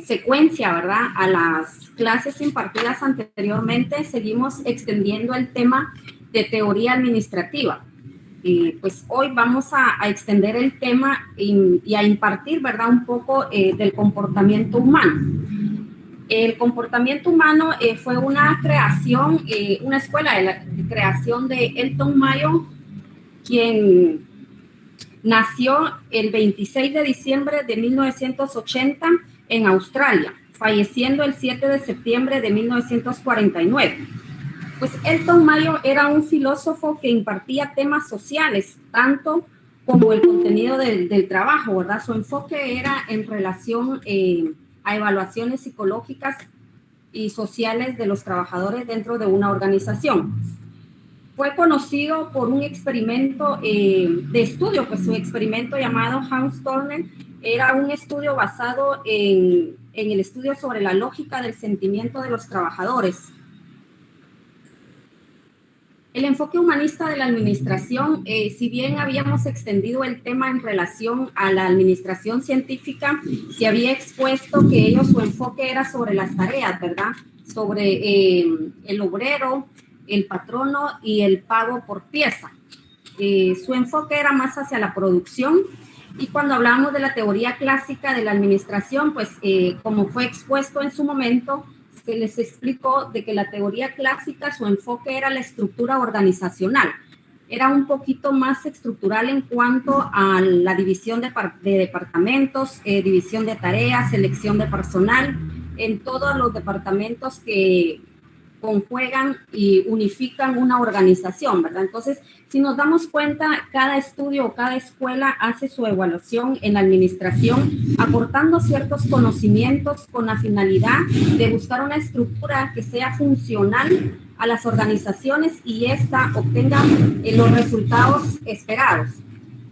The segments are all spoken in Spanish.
secuencia, ¿verdad?, a las clases impartidas anteriormente, seguimos extendiendo el tema de teoría administrativa. Pues hoy vamos a extender el tema y a impartir, ¿verdad?, un poco del comportamiento humano. El comportamiento humano fue una creación, una escuela de la creación de Elton Mayo, quien nació el 26 de diciembre de 1980 en Australia, falleciendo el 7 de septiembre de 1949. Pues Elton Mayo era un filósofo que impartía temas sociales, tanto como el contenido del trabajo, ¿verdad? Su enfoque era en relación a evaluaciones psicológicas y sociales de los trabajadores dentro de una organización. Fue conocido por un experimento de estudio, pues su experimento llamado Hans Turner era un estudio basado en el estudio sobre la lógica del sentimiento de los trabajadores. El enfoque humanista de la administración, si bien habíamos extendido el tema en relación a la administración científica, se había expuesto que su enfoque era sobre las tareas, ¿verdad? Sobre el obrero, el patrono y el pago por pieza. Su enfoque era más hacia la producción. Y cuando hablamos de la teoría clásica de la administración, pues como fue expuesto en su momento, se les explicó de que la teoría clásica, su enfoque era la estructura organizacional. Era un poquito más estructural en cuanto a la división de departamentos, división de tareas, selección de personal, en todos los departamentos que conjuegan y unifican una organización, ¿verdad? Entonces, si nos damos cuenta, cada estudio o cada escuela hace su evaluación en la administración, aportando ciertos conocimientos con la finalidad de buscar una estructura que sea funcional a las organizaciones y ésta obtenga los resultados esperados.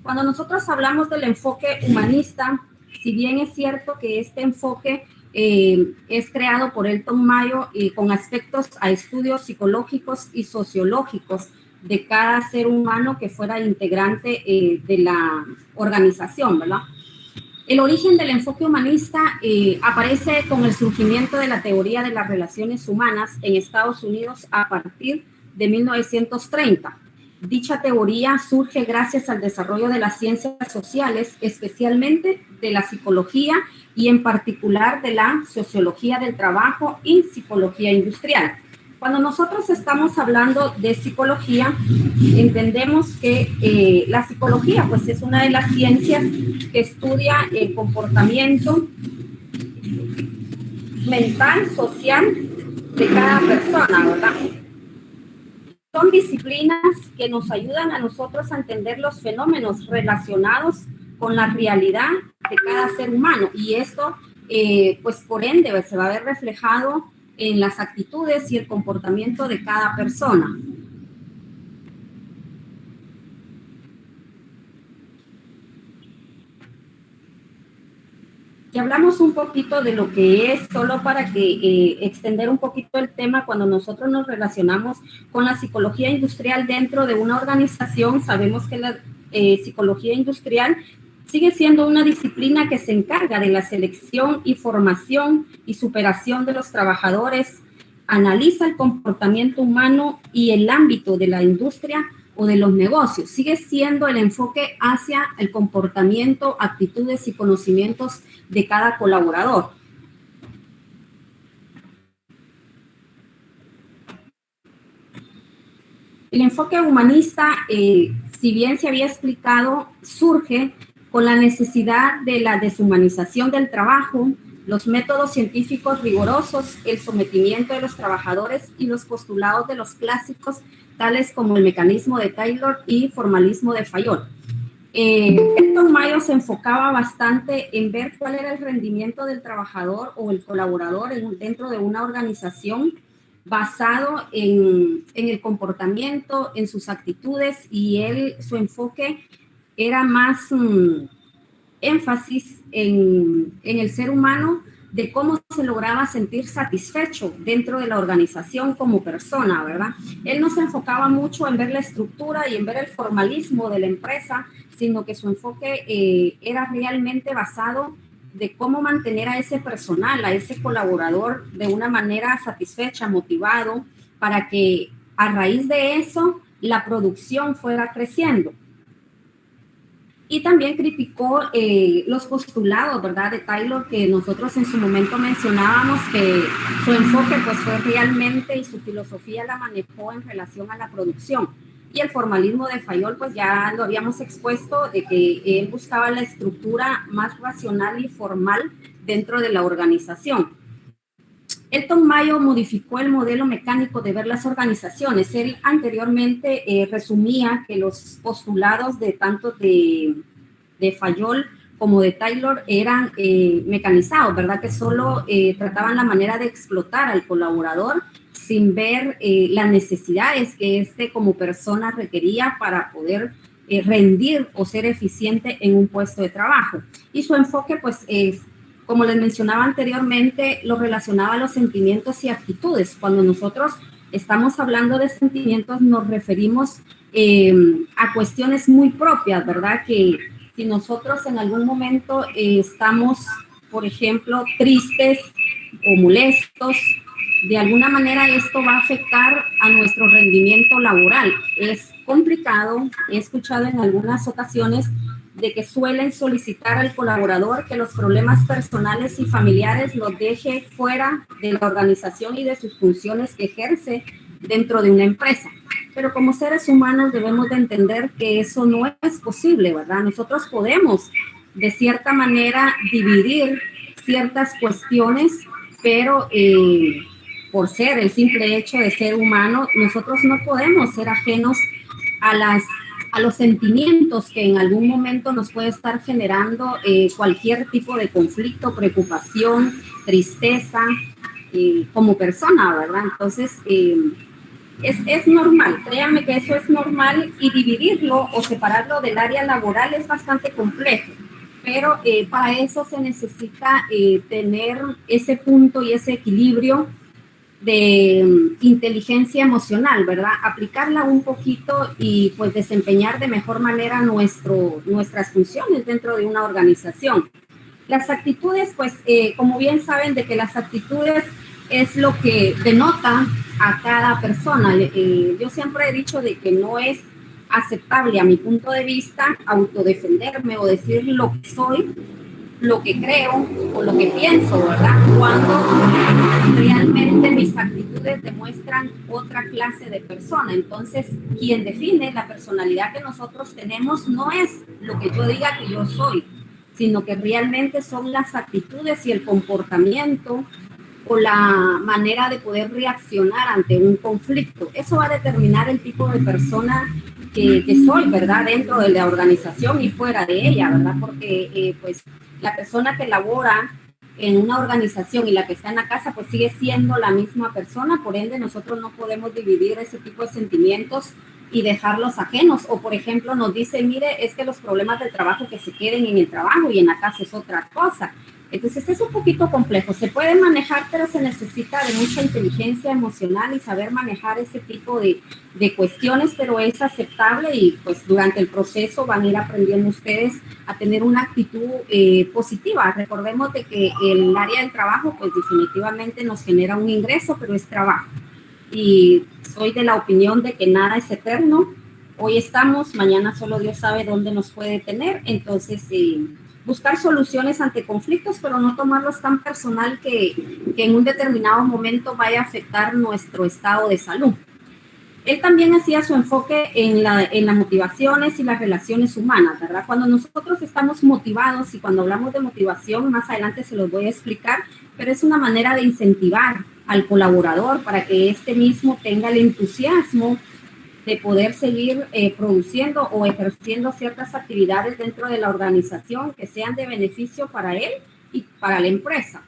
Cuando nosotros hablamos del enfoque humanista, si bien es cierto que este enfoque es creado por Elton Mayo con aspectos a estudios psicológicos y sociológicos de cada ser humano que fuera integrante de la organización, ¿verdad? El origen del enfoque humanista aparece con el surgimiento de la teoría de las relaciones humanas en Estados Unidos a partir de 1930. Dicha teoría surge gracias al desarrollo de las ciencias sociales, especialmente de la psicología y en particular de la sociología del trabajo y psicología industrial. Cuando nosotros estamos hablando de psicología, entendemos que la psicología pues, es una de las ciencias que estudia el comportamiento mental, social de cada persona, ¿verdad? Son disciplinas que nos ayudan a nosotros a entender los fenómenos relacionados con la realidad de cada ser humano y esto, pues por ende, se va a ver reflejado en las actitudes y el comportamiento de cada persona. Y hablamos un poquito de lo que es, solo para que extender un poquito el tema, cuando nosotros nos relacionamos con la psicología industrial dentro de una organización, sabemos que la psicología industrial sigue siendo una disciplina que se encarga de la selección y formación y superación de los trabajadores, analiza el comportamiento humano y el ámbito de la industria o de los negocios. Sigue siendo el enfoque hacia el comportamiento, actitudes y conocimientos de cada colaborador. El enfoque humanista, si bien se había explicado, surge con la necesidad de la deshumanización del trabajo, los métodos científicos rigurosos, el sometimiento de los trabajadores y los postulados de los clásicos, tales como el mecanismo de Taylor y formalismo de Fayol. Elton Mayo se enfocaba bastante en ver cuál era el rendimiento del trabajador o el colaborador dentro de una organización basado en el comportamiento, en sus actitudes, y su enfoque era más énfasis en el ser humano, de cómo se lograba sentir satisfecho dentro de la organización como persona, ¿verdad? Él no se enfocaba mucho en ver la estructura y en ver el formalismo de la empresa, sino que su enfoque era realmente basado de cómo mantener a ese personal, a ese colaborador de una manera satisfecha, motivado, para que a raíz de eso la producción fuera creciendo. Y también criticó los postulados, ¿verdad?, de Taylor, que nosotros en su momento mencionábamos, que su enfoque pues fue realmente, y su filosofía la manejó en relación a la producción. Y el formalismo de Fayol, pues ya lo habíamos expuesto, de que él buscaba la estructura más racional y formal dentro de la organización. Elton Mayo modificó el modelo mecánico de ver las organizaciones. Él anteriormente resumía que los postulados de tanto de Fayol como de Taylor eran mecanizados, ¿verdad? Que solo trataban la manera de explotar al colaborador sin ver las necesidades que éste como persona requería para poder rendir o ser eficiente en un puesto de trabajo. Y su enfoque, pues, es, como les mencionaba anteriormente, lo relacionaba a los sentimientos y actitudes. Cuando nosotros estamos hablando de sentimientos, nos referimos a cuestiones muy propias, ¿verdad? Que si nosotros en algún momento estamos, por ejemplo, tristes o molestos, de alguna manera esto va a afectar a nuestro rendimiento laboral. Es complicado, he escuchado en algunas ocasiones de que suelen solicitar al colaborador que los problemas personales y familiares los deje fuera de la organización y de sus funciones que ejerce dentro de una empresa. Pero como seres humanos debemos de entender que eso no es posible, ¿verdad? Nosotros podemos, de cierta manera, dividir ciertas cuestiones, pero por ser el simple hecho de ser humano, nosotros no podemos ser ajenos a los sentimientos que en algún momento nos puede estar generando cualquier tipo de conflicto, preocupación, tristeza, como persona, ¿verdad? Entonces, es normal, créanme que eso es normal, y dividirlo o separarlo del área laboral es bastante complejo, pero para eso se necesita tener ese punto y ese equilibrio de inteligencia emocional, ¿verdad? Aplicarla un poquito y pues desempeñar de mejor manera nuestras funciones dentro de una organización. Las actitudes, pues como bien saben de que las actitudes es lo que denota a cada persona. Yo siempre he dicho de que no es aceptable a mi punto de vista autodefenderme o decir lo que soy, lo que creo o lo que pienso, ¿verdad? Cuando realmente mis actitudes demuestran otra clase de persona. Entonces, quien define la personalidad que nosotros tenemos no es lo que yo diga que yo soy, sino que realmente son las actitudes y el comportamiento o la manera de poder reaccionar ante un conflicto. Eso va a determinar el tipo de persona que soy, ¿verdad? Dentro de la organización y fuera de ella, ¿verdad? Porque pues la persona que labora en una organización y la que está en la casa, pues sigue siendo la misma persona. Por ende, nosotros no podemos dividir ese tipo de sentimientos y dejarlos ajenos. O, por ejemplo, nos dicen, mire, es que los problemas del trabajo que se queden en el trabajo y en la casa es otra cosa. Entonces es un poquito complejo, se puede manejar, pero se necesita de mucha inteligencia emocional y saber manejar ese tipo de cuestiones, pero es aceptable y pues durante el proceso van a ir aprendiendo ustedes a tener una actitud positiva. Recordemos de que el área del trabajo pues definitivamente nos genera un ingreso, pero es trabajo. Y soy de la opinión de que nada es eterno. Hoy estamos, mañana solo Dios sabe dónde nos puede tener. Entonces, buscar soluciones ante conflictos, pero no tomarlos tan personal que en un determinado momento vaya a afectar nuestro estado de salud. Él también hacía su enfoque en las motivaciones y las relaciones humanas, ¿verdad? Cuando nosotros estamos motivados, y cuando hablamos de motivación, más adelante se los voy a explicar, pero es una manera de incentivar al colaborador para que este mismo tenga el entusiasmo de poder seguir produciendo o ejerciendo ciertas actividades dentro de la organización que sean de beneficio para él y para la empresa.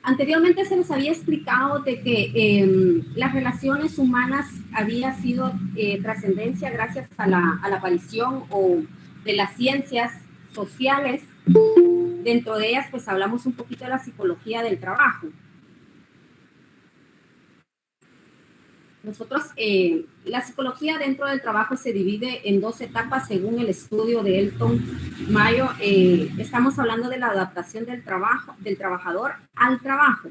Anteriormente se les había explicado de que las relaciones humanas había sido trascendencia gracias a la aparición o de las ciencias sociales. Dentro de ellas, pues hablamos un poquito de la psicología del trabajo. Nosotros, la psicología dentro del trabajo se divide en dos etapas según el estudio de Elton Mayo. Estamos hablando de la adaptación del trabajador al trabajo.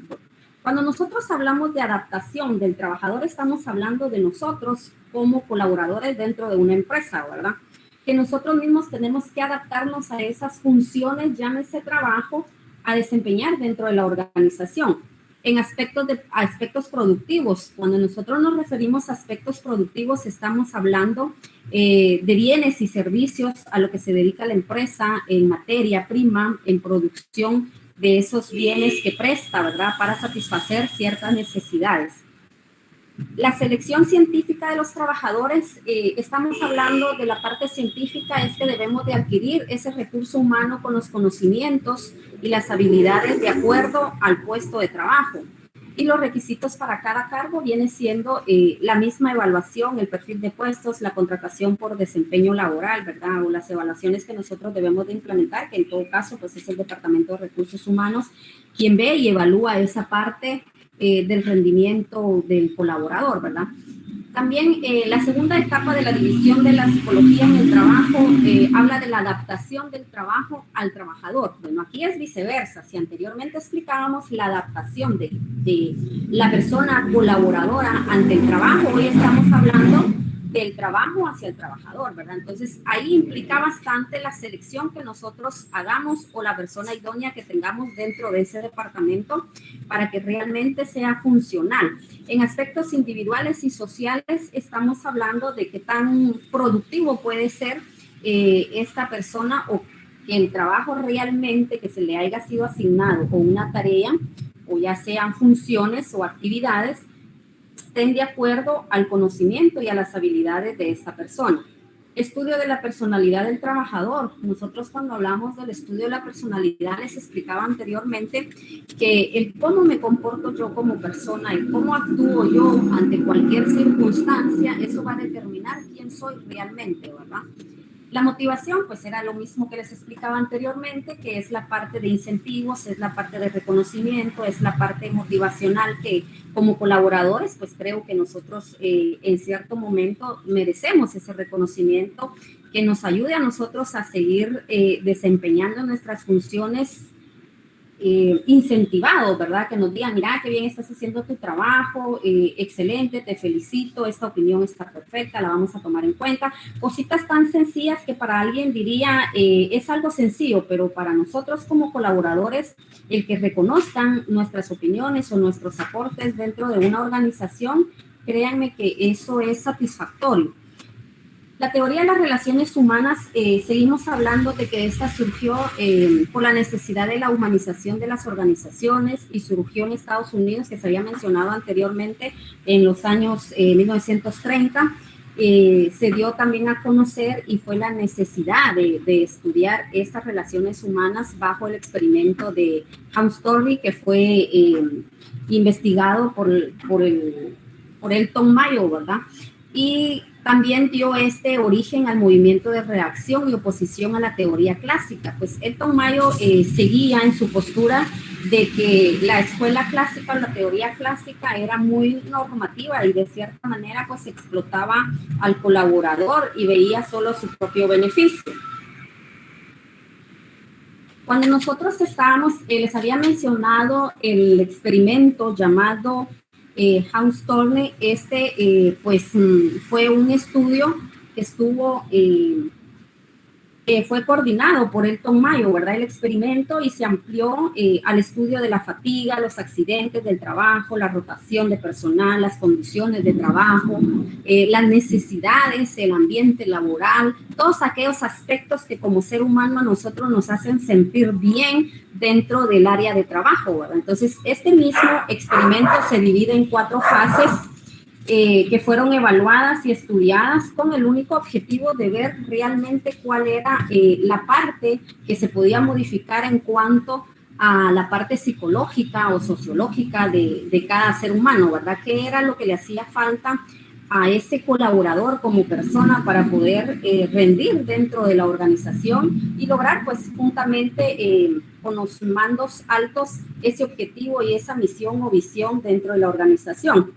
Cuando nosotros hablamos de adaptación del trabajador, estamos hablando de nosotros como colaboradores dentro de una empresa, ¿verdad? Que nosotros mismos tenemos que adaptarnos a esas funciones, llámese trabajo, a desempeñar dentro de la organización. En aspectos productivos, cuando nosotros nos referimos a aspectos productivos, estamos hablando de bienes y servicios a lo que se dedica la empresa en materia prima, en producción de esos bienes que presta, ¿verdad? Para satisfacer ciertas necesidades. La selección científica de los trabajadores, estamos hablando de la parte científica, es que debemos de adquirir ese recurso humano con los conocimientos y las habilidades de acuerdo al puesto de trabajo. Y los requisitos para cada cargo viene siendo la misma evaluación, el perfil de puestos, la contratación por desempeño laboral, ¿verdad? O las evaluaciones que nosotros debemos de implementar, que en todo caso pues es el Departamento de Recursos Humanos quien ve y evalúa esa parte del rendimiento del colaborador, ¿verdad? También la segunda etapa de la división de la psicología en el trabajo habla de la adaptación del trabajo al trabajador. Bueno, aquí es viceversa. Si anteriormente explicábamos la adaptación de la persona colaboradora ante el trabajo, hoy estamos hablando del trabajo hacia el trabajador, ¿verdad? Entonces, ahí implica bastante la selección que nosotros hagamos o la persona idónea que tengamos dentro de ese departamento para que realmente sea funcional. En aspectos individuales y sociales, estamos hablando de qué tan productivo puede ser esta persona o que el trabajo realmente que se le haya sido asignado o una tarea, o ya sean funciones o actividades, estén de acuerdo al conocimiento y a las habilidades de esta persona. Estudio de la personalidad del trabajador. Nosotros cuando hablamos del estudio de la personalidad les explicaba anteriormente que el cómo me comporto yo como persona y cómo actúo yo ante cualquier circunstancia, eso va a determinar quién soy realmente, ¿verdad? La motivación, pues era lo mismo que les explicaba anteriormente, que es la parte de incentivos, es la parte de reconocimiento, es la parte motivacional que como colaboradores, pues creo que nosotros en cierto momento merecemos ese reconocimiento que nos ayude a nosotros a seguir desempeñando nuestras funciones incentivados, ¿verdad? Que nos digan, mira, qué bien estás haciendo tu trabajo, excelente, te felicito, esta opinión está perfecta, la vamos a tomar en cuenta. Cositas tan sencillas que para alguien diría, es algo sencillo, pero para nosotros como colaboradores, el que reconozcan nuestras opiniones o nuestros aportes dentro de una organización, créanme que eso es satisfactorio. La teoría de las relaciones humanas, seguimos hablando de que esta surgió por la necesidad de la humanización de las organizaciones y surgió en Estados Unidos, que se había mencionado anteriormente en los años 1930. Se dio también a conocer y fue la necesidad de estudiar estas relaciones humanas bajo el experimento de Hausdorff, que fue investigado por Elton Mayo, ¿verdad? Y también dio este origen al movimiento de reacción y oposición a la teoría clásica. Pues Elton Mayo seguía en su postura de que la escuela clásica o la teoría clásica era muy normativa y de cierta manera pues explotaba al colaborador y veía solo su propio beneficio. Cuando nosotros estábamos, les había mencionado el experimento llamado Hausdorff, pues fue un estudio que estuvo, fue coordinado por Elton Mayo, ¿verdad? El experimento y se amplió al estudio de la fatiga, los accidentes del trabajo, la rotación de personal, las condiciones de trabajo, las necesidades, el ambiente laboral, todos aquellos aspectos que como ser humano a nosotros nos hacen sentir bien dentro del área de trabajo, ¿verdad? Entonces, este mismo experimento se divide en 4 fases que fueron evaluadas y estudiadas con el único objetivo de ver realmente cuál era la parte que se podía modificar en cuanto a la parte psicológica o sociológica de cada ser humano, ¿verdad? ¿Qué era lo que le hacía falta a ese colaborador como persona para poder rendir dentro de la organización y lograr pues juntamente con los mandos altos ese objetivo y esa misión o visión dentro de la organización?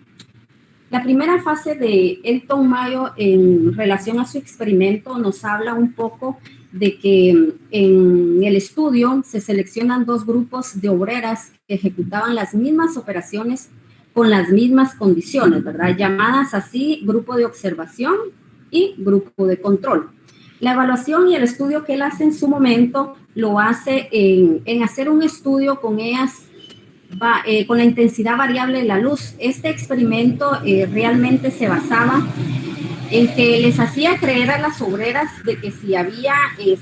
La primera fase de Elton Mayo en relación a su experimento nos habla un poco de que en el estudio se seleccionan dos grupos de obreras que ejecutaban las mismas operaciones con las mismas condiciones, ¿verdad? Llamadas así grupo de observación y grupo de control. La evaluación y el estudio que él hace en su momento lo hace en hacer un estudio con ellas con la intensidad variable de la luz. Este experimento realmente se basaba en que les hacía creer a las obreras de que si había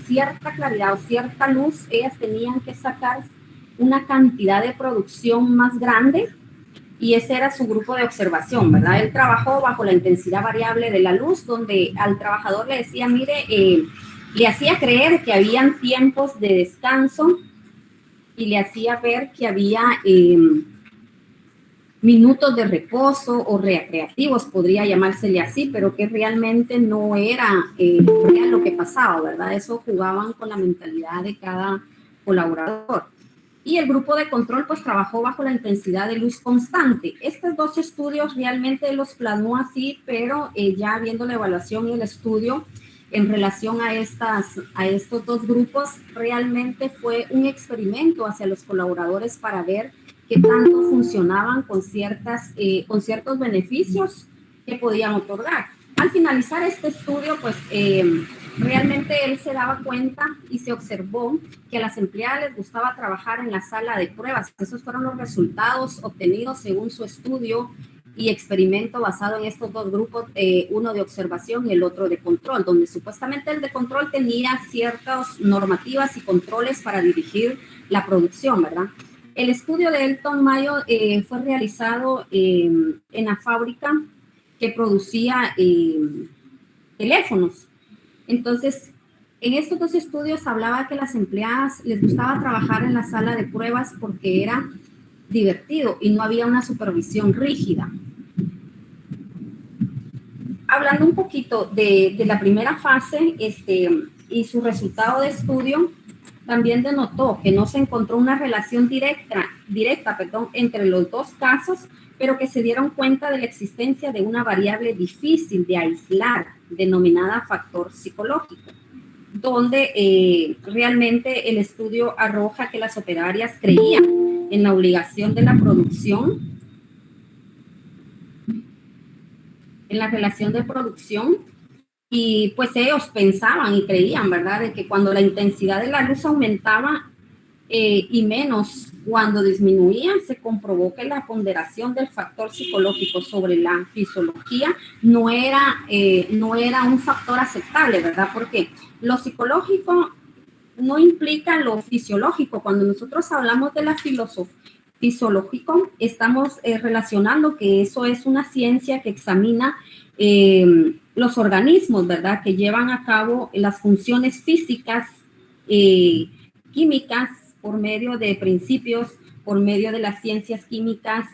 cierta claridad o cierta luz, ellas tenían que sacar una cantidad de producción más grande y ese era su grupo de observación, ¿verdad? Él trabajó bajo la intensidad variable de la luz, donde al trabajador le decía, mire, le hacía creer que habían tiempos de descanso y le hacía ver que había minutos de reposo o recreativos, podría llamársele así, pero que realmente no era real lo que pasaba, ¿verdad? Eso jugaban con la mentalidad de cada colaborador. Y el grupo de control pues trabajó bajo la intensidad de luz constante. Estos dos estudios realmente los plasmó así, pero ya viendo la evaluación y el estudio en relación a estos dos grupos, realmente fue un experimento hacia los colaboradores para ver qué tanto funcionaban con ciertos beneficios que podían otorgar. Al finalizar este estudio, pues realmente él se daba cuenta y se observó que a las empleadas les gustaba trabajar en la sala de pruebas. Esos fueron los resultados obtenidos según su estudio y experimento basado en estos dos grupos, uno de observación y el otro de control, donde supuestamente el de control tenía ciertas normativas y controles para dirigir la producción, ¿verdad? El estudio de Elton Mayo fue realizado en la fábrica que producía teléfonos. Entonces, en estos dos estudios hablaba que las empleadas les gustaba trabajar en la sala de pruebas porque era divertido y no había una supervisión rígida. Hablando un poquito de la primera fase y su resultado de estudio, también denotó que no se encontró una relación directa, entre los dos casos, pero que se dieron cuenta de la existencia de una variable difícil de aislar, denominada factor psicológico, donde realmente el estudio arroja que las operarias creían en la obligación de la producción, en la relación de producción, y pues ellos pensaban y creían, ¿verdad?, de que cuando la intensidad de la luz aumentaba y menos cuando disminuía, se comprobó que la ponderación del factor psicológico sobre la fisiología no era un factor aceptable, ¿verdad? Porque lo psicológico no implica lo fisiológico. Cuando nosotros hablamos de la fisiológico, estamos relacionando que eso es una ciencia que examina los organismos, ¿verdad?, que llevan a cabo las funciones físicas, químicas, por medio de principios, por medio de las ciencias químicas,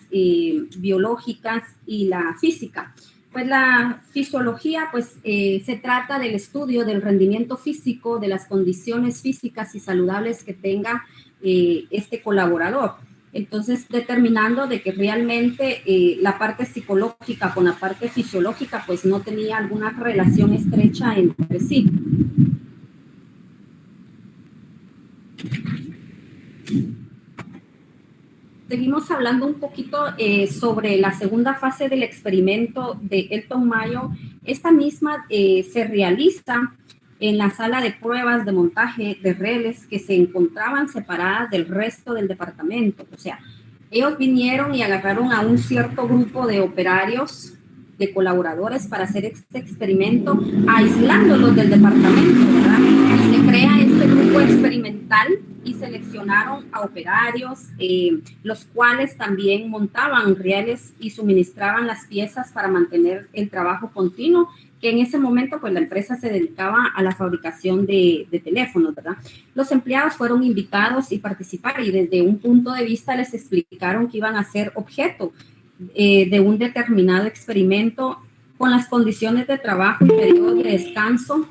biológicas y la física. Pues la fisiología, pues se trata del estudio del rendimiento físico, de las condiciones físicas y saludables que tenga este colaborador. Entonces, determinando de que realmente la parte psicológica con la parte fisiológica, pues no tenía alguna relación estrecha entre sí. Seguimos hablando un poquito sobre la segunda fase del experimento de Elton Mayo. Esta misma se realiza en la sala de pruebas de montaje de reles que se encontraban separadas del resto del departamento. O sea, ellos vinieron y agarraron a un cierto grupo de operarios, de colaboradores para hacer este experimento, aislándolos del departamento, ¿verdad? Y se crea este grupo experimental y seleccionaron a operarios, los cuales también montaban rieles y suministraban las piezas para mantener el trabajo continuo, que en ese momento pues la empresa se dedicaba a la fabricación de teléfonos, ¿verdad? Los empleados fueron invitados y participaron y desde un punto de vista les explicaron que iban a ser objeto de un determinado experimento con las condiciones de trabajo y periodo de descanso,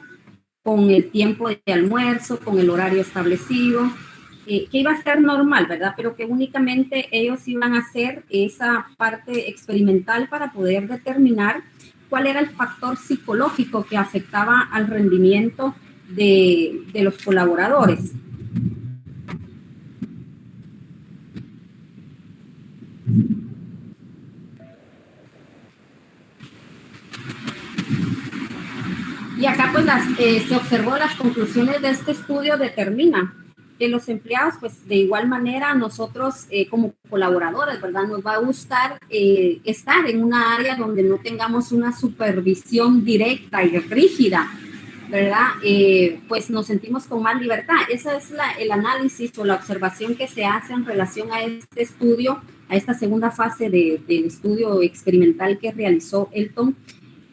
con el tiempo de almuerzo, con el horario establecido. que iba a ser normal, ¿verdad? Pero que únicamente ellos iban a hacer esa parte experimental para poder determinar cuál era el factor psicológico que afectaba al rendimiento de los colaboradores. Y acá pues se observó las conclusiones de este estudio determinan que los empleados pues de igual manera nosotros como colaboradores, ¿verdad? Nos va a gustar estar en una área donde no tengamos una supervisión directa y rígida, ¿verdad? Pues nos sentimos con más libertad. Ese es el análisis o la observación que se hace en relación a este estudio, a esta segunda fase del estudio experimental que realizó Elton.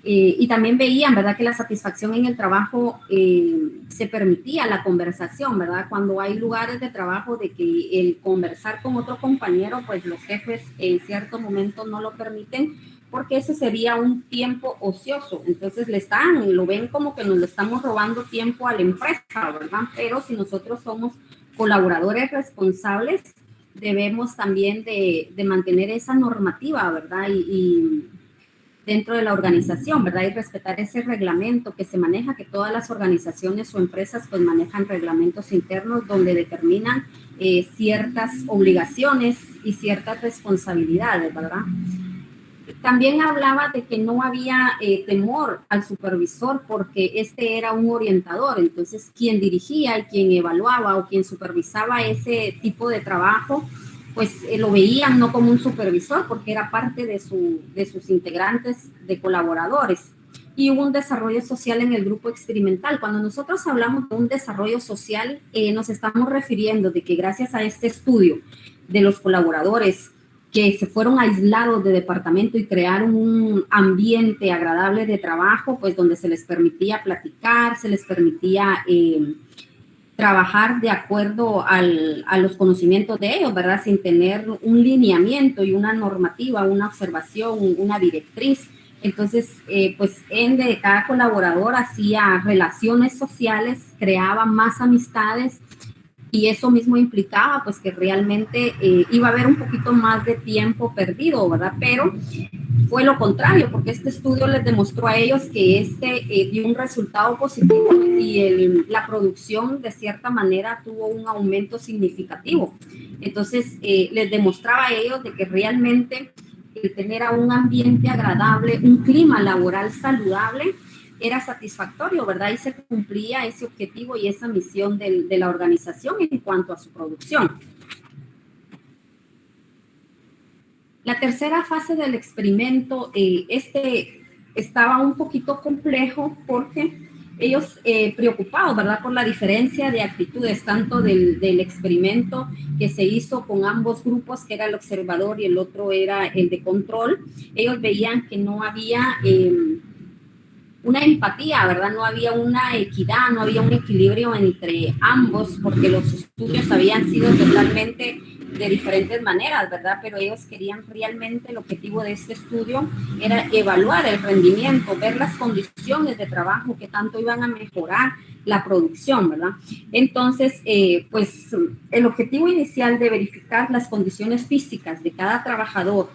Y también veían, ¿verdad?, que la satisfacción en el trabajo se permitía la conversación, ¿verdad? Cuando hay lugares de trabajo de que el conversar con otro compañero, pues los jefes en cierto momento no lo permiten, porque ese sería un tiempo ocioso. Entonces lo ven como que nos le estamos robando tiempo a la empresa, ¿verdad? Pero si nosotros somos colaboradores responsables, debemos también de mantener esa normativa, ¿verdad? Y dentro de la organización, ¿verdad? Y respetar ese reglamento que se maneja, que todas las organizaciones o empresas pues manejan reglamentos internos donde determinan ciertas obligaciones y ciertas responsabilidades, ¿verdad? También hablaba de que no había temor al supervisor porque este era un orientador, entonces quien dirigía y quien evaluaba o quien supervisaba ese tipo de trabajo, pues lo veían no como un supervisor porque era parte de sus integrantes, de colaboradores. Y hubo un desarrollo social en el grupo experimental. Cuando nosotros hablamos de un desarrollo social, nos estamos refiriendo de que gracias a este estudio de los colaboradores que se fueron aislados de departamento y crearon un ambiente agradable de trabajo, pues donde se les permitía platicar, se les permitía trabajar de acuerdo a los conocimientos de ellos, ¿verdad? Sin tener un lineamiento y una normativa, una observación, una directriz. Entonces, pues de cada colaborador hacía relaciones sociales, creaba más amistades y eso mismo implicaba pues que realmente iba a haber un poquito más de tiempo perdido, ¿verdad? Pero fue lo contrario, porque este estudio les demostró a ellos que dio un resultado positivo y la producción de cierta manera tuvo un aumento significativo. Entonces, les demostraba a ellos de que realmente el tener un ambiente agradable, un clima laboral saludable, era satisfactorio, ¿verdad? Y se cumplía ese objetivo y esa misión de la organización en cuanto a su producción. La tercera fase del experimento, estaba un poquito complejo porque ellos preocupados, ¿verdad?, por la diferencia de actitudes, tanto del experimento que se hizo con ambos grupos, que era el observador y el otro era el de control. Ellos veían que no había una empatía, ¿verdad? No había una equidad, no había un equilibrio entre ambos, porque los estudios habían sido totalmente de diferentes maneras, ¿verdad? Pero ellos querían realmente, el objetivo de este estudio era evaluar el rendimiento, ver las condiciones de trabajo que tanto iban a mejorar la producción, ¿verdad? Entonces, pues el objetivo inicial de verificar las condiciones físicas de cada trabajador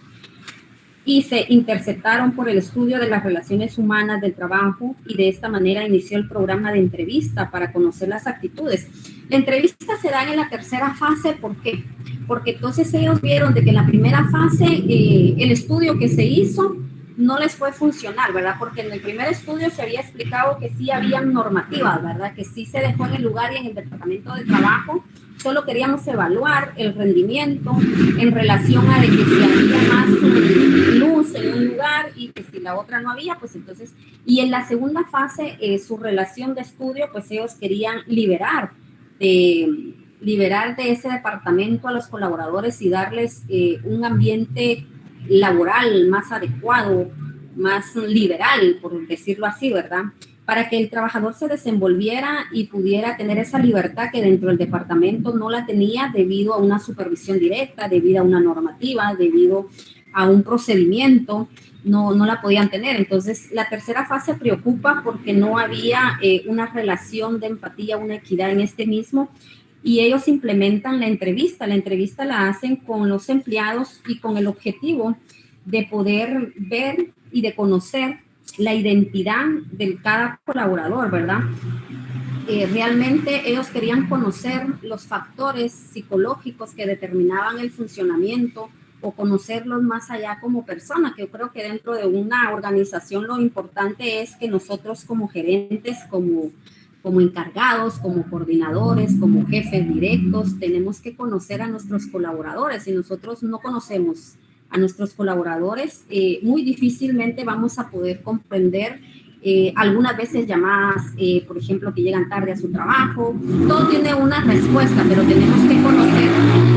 y se interceptaron por el estudio de las relaciones humanas del trabajo y de esta manera inició el programa de entrevista para conocer las actitudes. La entrevista se da en la tercera fase, ¿por qué? Porque entonces ellos vieron de que en la primera fase el estudio que se hizo no les fue funcional, ¿verdad? Porque en el primer estudio se había explicado que sí habían normativas, ¿verdad? Que sí se dejó en el lugar y en el departamento de trabajo. Solo queríamos evaluar el rendimiento en relación a de que si había más luz en un lugar y que si la otra no había, pues entonces, y en la segunda fase, su relación de estudio, pues ellos querían liberar de ese departamento a los colaboradores y darles un ambiente laboral más adecuado, más liberal, por decirlo así, ¿verdad?, para que el trabajador se desenvolviera y pudiera tener esa libertad que dentro del departamento no la tenía debido a una supervisión directa, debido a una normativa, debido a un procedimiento, no la podían tener. Entonces, la tercera fase preocupa porque no había una relación de empatía, una equidad en este mismo, y ellos implementan la entrevista. La entrevista la hacen con los empleados y con el objetivo de poder ver y de conocer la identidad de cada colaborador, ¿verdad? Realmente ellos querían conocer los factores psicológicos que determinaban el funcionamiento o conocerlos más allá como persona, que yo creo que dentro de una organización lo importante es que nosotros como gerentes, como encargados, como coordinadores, como jefes directos, tenemos que conocer a nuestros colaboradores. Si nosotros no conocemos a nuestros colaboradores, muy difícilmente vamos a poder comprender algunas veces llamadas, por ejemplo, que llegan tarde a su trabajo. Todo tiene una respuesta, pero tenemos que conocer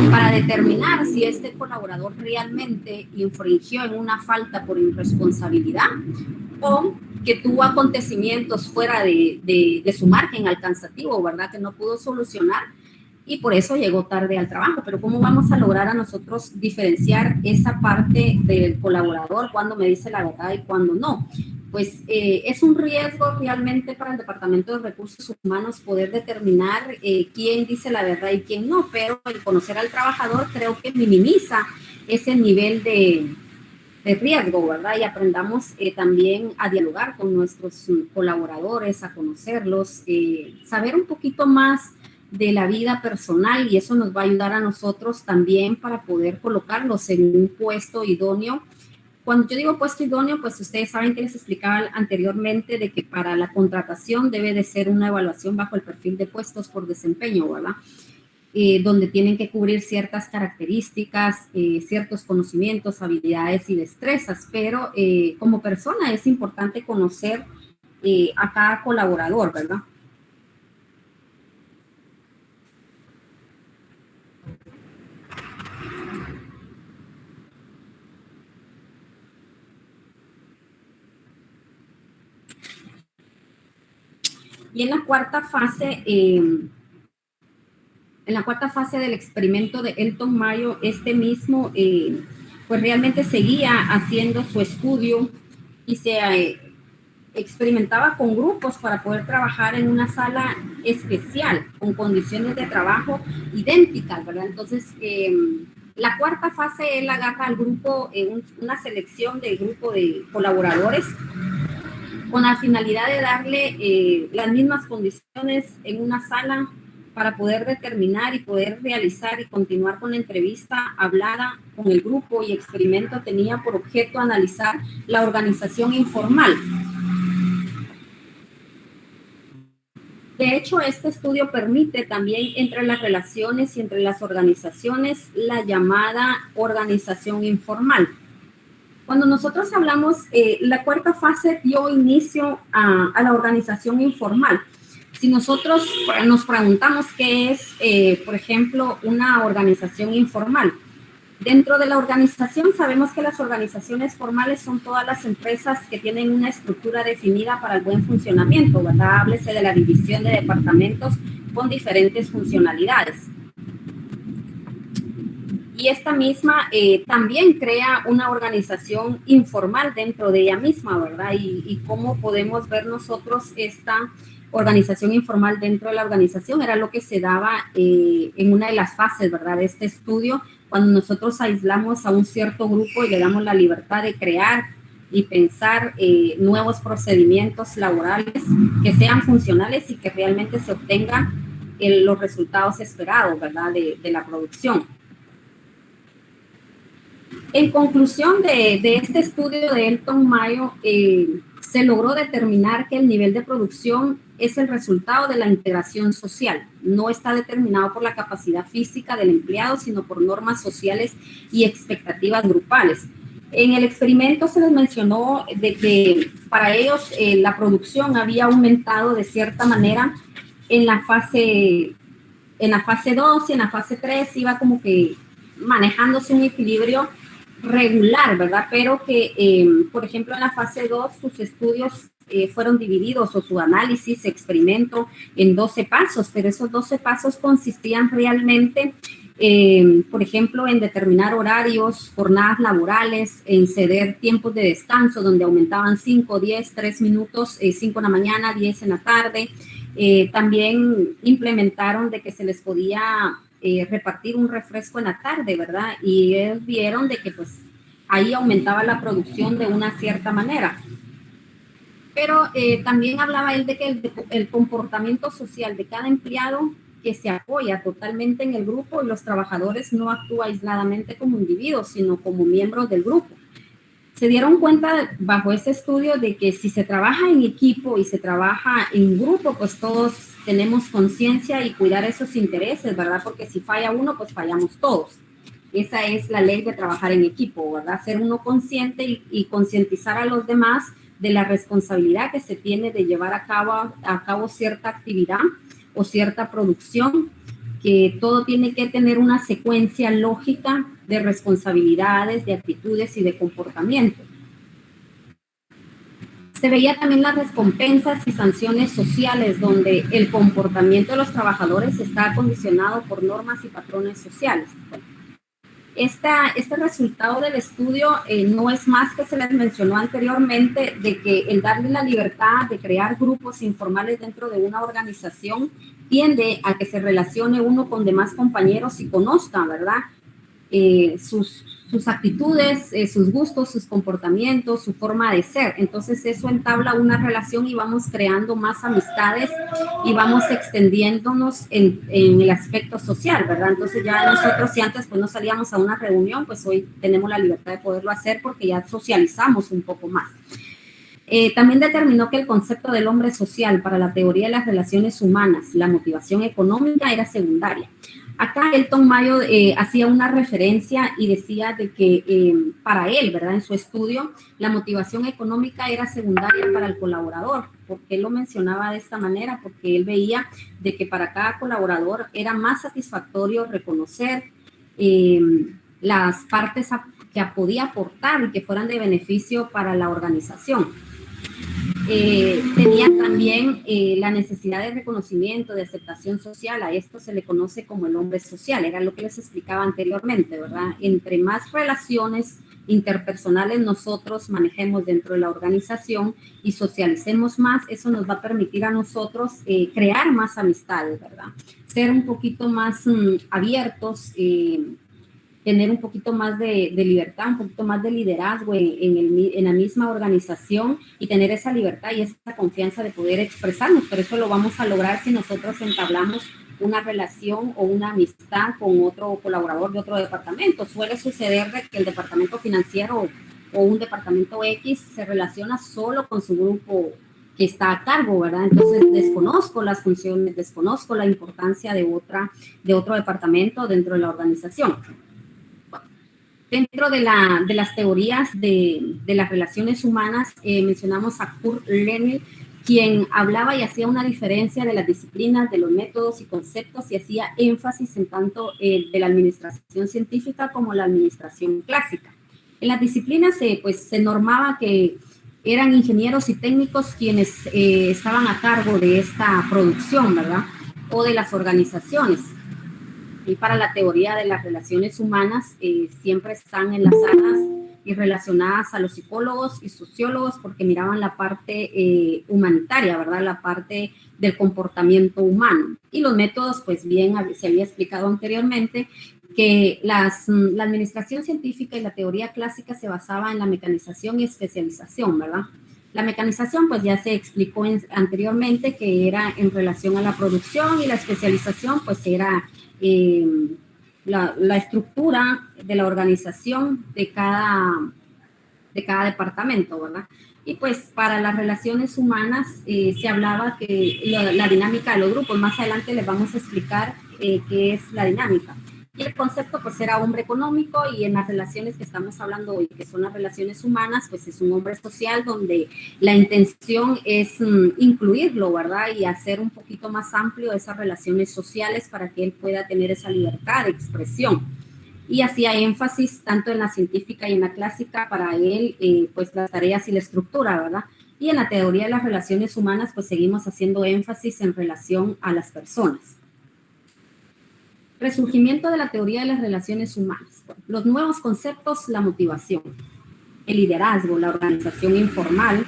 para determinar si este colaborador realmente infringió en una falta por irresponsabilidad o que tuvo acontecimientos fuera de su margen alcanzativo, ¿verdad? Que no pudo solucionar y por eso llegó tarde al trabajo. Pero ¿cómo vamos a lograr a nosotros diferenciar esa parte del colaborador, cuando me dice la verdad y cuando no? Pues es un riesgo realmente para el Departamento de Recursos Humanos poder determinar quién dice la verdad y quién no, pero el conocer al trabajador creo que minimiza ese nivel de riesgo, ¿verdad? Y aprendamos también a dialogar con nuestros colaboradores, a conocerlos, saber un poquito más de la vida personal, y eso nos va a ayudar a nosotros también para poder colocarlos en un puesto idóneo. Cuando yo digo puesto idóneo, pues ustedes saben que les explicaba anteriormente de que para la contratación debe de ser una evaluación bajo el perfil de puestos por desempeño, ¿verdad? Donde tienen que cubrir ciertas características, ciertos conocimientos, habilidades y destrezas, pero como persona es importante conocer a cada colaborador, ¿verdad? Y en la cuarta fase del experimento de Elton Mayo, este mismo, pues realmente seguía haciendo su estudio y se experimentaba con grupos para poder trabajar en una sala especial, con condiciones de trabajo idénticas, ¿verdad? Entonces, la cuarta fase, él agarra al grupo, una selección del grupo de colaboradores, con la finalidad de darle las mismas condiciones en una sala para poder determinar y poder realizar y continuar con la entrevista hablada con el grupo. Y experimento tenía por objeto analizar la organización informal. De hecho, este estudio permite también entre las relaciones y entre las organizaciones la llamada organización informal. Cuando nosotros hablamos, la cuarta fase dio inicio a la organización informal. Si nosotros nos preguntamos qué es, por ejemplo, una organización informal, dentro de la organización sabemos que las organizaciones formales son todas las empresas que tienen una estructura definida para el buen funcionamiento, ¿verdad? Háblese de la división de departamentos con diferentes funcionalidades. Y esta misma también crea una organización informal dentro de ella misma, ¿verdad? Y cómo podemos ver nosotros esta organización informal dentro de la organización era lo que se daba en una de las fases, ¿verdad? De este estudio, cuando nosotros aislamos a un cierto grupo y le damos la libertad de crear y pensar nuevos procedimientos laborales que sean funcionales y que realmente se obtengan los resultados esperados, ¿verdad? De la producción. En conclusión de este estudio de Elton Mayo, se logró determinar que el nivel de producción es el resultado de la integración social. No está determinado por la capacidad física del empleado, sino por normas sociales y expectativas grupales. En el experimento se les mencionó de que para ellos la producción había aumentado de cierta manera en la fase 2 y en la fase 3 iba como que manejándose un equilibrio regular, ¿verdad? Pero que, por ejemplo, en la fase 2 sus estudios fueron divididos o su análisis, experimento en 12 pasos, pero esos 12 pasos consistían realmente, por ejemplo, en determinar horarios, jornadas laborales, en ceder tiempos de descanso donde aumentaban 5, 10, 3 minutos, 5 en la mañana, 10 en la tarde, También implementaron de que se les podía repartir un refresco en la tarde, ¿verdad? Y ellos vieron de que pues ahí aumentaba la producción de una cierta manera. Pero también hablaba él de que el comportamiento social de cada empleado que se apoya totalmente en el grupo y los trabajadores no actúan aisladamente como individuos, sino como miembros del grupo. Se dieron cuenta bajo ese estudio de que si se trabaja en equipo y se trabaja en grupo, pues todos tenemos conciencia y cuidar esos intereses, ¿verdad? Porque si falla uno, pues fallamos todos. Esa es la ley de trabajar en equipo, ¿verdad? Ser uno consciente y concientizar a los demás de la responsabilidad que se tiene de llevar a cabo cierta actividad o cierta producción, que todo tiene que tener una secuencia lógica de responsabilidades, de actitudes y de comportamiento. Se veía también las recompensas y sanciones sociales, donde el comportamiento de los trabajadores está condicionado por normas y patrones sociales. Este resultado del estudio no es más que se les mencionó anteriormente, de que el darle la libertad de crear grupos informales dentro de una organización tiende a que se relacione uno con demás compañeros y conozcan, ¿verdad? Sus actitudes, sus gustos, sus comportamientos, su forma de ser. Entonces eso entabla una relación y vamos creando más amistades y vamos extendiéndonos en el aspecto social, ¿verdad? Entonces ya nosotros, si antes pues no salíamos a una reunión, pues hoy tenemos la libertad de poderlo hacer porque ya socializamos un poco más. También determinó que el concepto del hombre social para la teoría de las relaciones humanas, la motivación económica, era secundaria. Acá Elton Mayo hacía una referencia y decía de que para él, ¿verdad? En su estudio, la motivación económica era secundaria para el colaborador. ¿Por qué lo mencionaba de esta manera? Porque él veía de que para cada colaborador era más satisfactorio reconocer las partes que podía aportar y que fueran de beneficio para la organización. Tenía también la necesidad de reconocimiento, de aceptación social. A esto se le conoce como el hombre social, era lo que les explicaba anteriormente, ¿verdad? Entre más relaciones interpersonales nosotros manejemos dentro de la organización y socialicemos más, eso nos va a permitir a nosotros crear más amistades, ¿verdad? Ser un poquito más abiertos, tener un poquito más de libertad, un poquito más de liderazgo en la misma organización y tener esa libertad y esa confianza de poder expresarnos. Pero eso lo vamos a lograr si nosotros entablamos una relación o una amistad con otro colaborador de otro departamento. Suele suceder de que el departamento financiero o un departamento X se relaciona solo con su grupo que está a cargo, ¿verdad? Entonces desconozco las funciones, desconozco la importancia de otro departamento dentro de la organización. Dentro de las teorías de las relaciones humanas, mencionamos a Kurt Lenel, quien hablaba y hacía una diferencia de las disciplinas, de los métodos y conceptos, y hacía énfasis en tanto de la administración científica como la administración clásica. En las disciplinas se normaba que eran ingenieros y técnicos quienes estaban a cargo de esta producción, ¿verdad? O de las organizaciones. Y para la teoría de las relaciones humanas siempre están enlazadas y relacionadas a los psicólogos y sociólogos porque miraban la parte humanitaria, ¿verdad? La parte del comportamiento humano. Y los métodos, pues bien, se había explicado anteriormente que la administración científica y la teoría clásica se basaba en la mecanización y especialización, ¿verdad? La mecanización, pues ya se explicó anteriormente que era en relación a la producción y la especialización, pues era la estructura de la organización de cada departamento, ¿verdad? Y pues para las relaciones humanas se hablaba que la dinámica de los grupos, más adelante les vamos a explicar qué es la dinámica. Y el concepto pues era hombre económico, y en las relaciones que estamos hablando hoy, que son las relaciones humanas, pues es un hombre social donde la intención es incluirlo, ¿verdad? Y hacer un poquito más amplio esas relaciones sociales para que él pueda tener esa libertad de expresión. Y hacía énfasis tanto en la científica y en la clásica para él, pues las tareas y la estructura, ¿verdad? Y en la teoría de las relaciones humanas, pues seguimos haciendo énfasis en relación a las personas. Resurgimiento de la teoría de las relaciones humanas. Los nuevos conceptos, la motivación, el liderazgo, la organización informal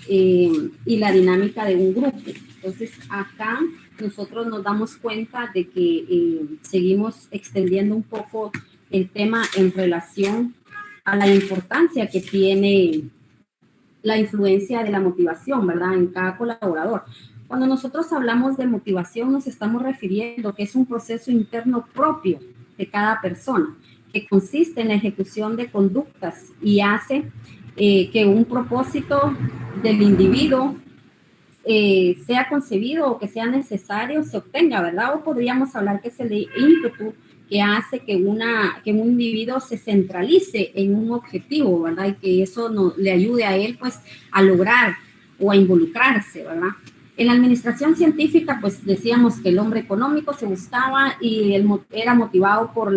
y la dinámica de un grupo. Entonces, acá nosotros nos damos cuenta de que seguimos extendiendo un poco el tema en relación a la importancia que tiene la influencia de la motivación, ¿verdad?, en cada colaborador. Cuando nosotros hablamos de motivación, nos estamos refiriendo que es un proceso interno propio de cada persona, que consiste en la ejecución de conductas y hace que un propósito del individuo sea concebido o que sea necesario, se obtenga, ¿verdad? O podríamos hablar que es el ímpetu que hace que un individuo se centralice en un objetivo, ¿verdad? Y que eso le ayude a él, pues, a lograr o a involucrarse, ¿verdad? En la administración científica, pues, decíamos que el hombre económico se buscaba y él era motivado por